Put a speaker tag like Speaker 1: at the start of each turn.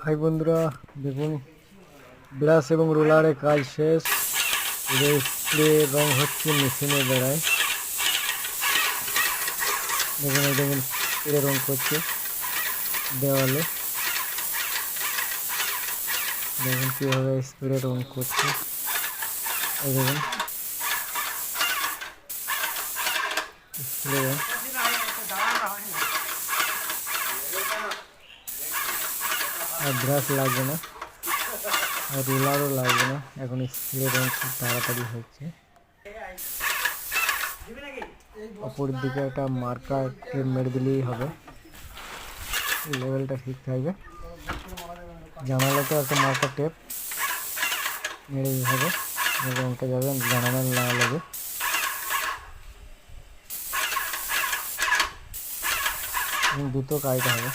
Speaker 1: High বন্ধুরা, দেখুন brush এবং রোলারে কাজ শেষ। এবার স্প্রে রং হচ্ছে মেশিনের দ্বারায়। দেখুন স্প্রে রং করছে দেওয়ালে। দেখুন কীভাবে স্প্রে রং করছে। এই দেখুন স্প্রে রং। আর ব্রাশ লাগবে না, আর রোলারও লাগবে না। এখন স্প্রে রং খুব তাড়াতাড়ি হচ্ছে। অপরের দিকে একটা মার্কার টেপ মেরে দিলেই হবে, লেভেলটা ঠিক থাকবে। জানালাতেও একটা মার্কার টেপ মেরে হবে, রংটা যাবে জানালা না লাগে। দুটো কাজটা হবে।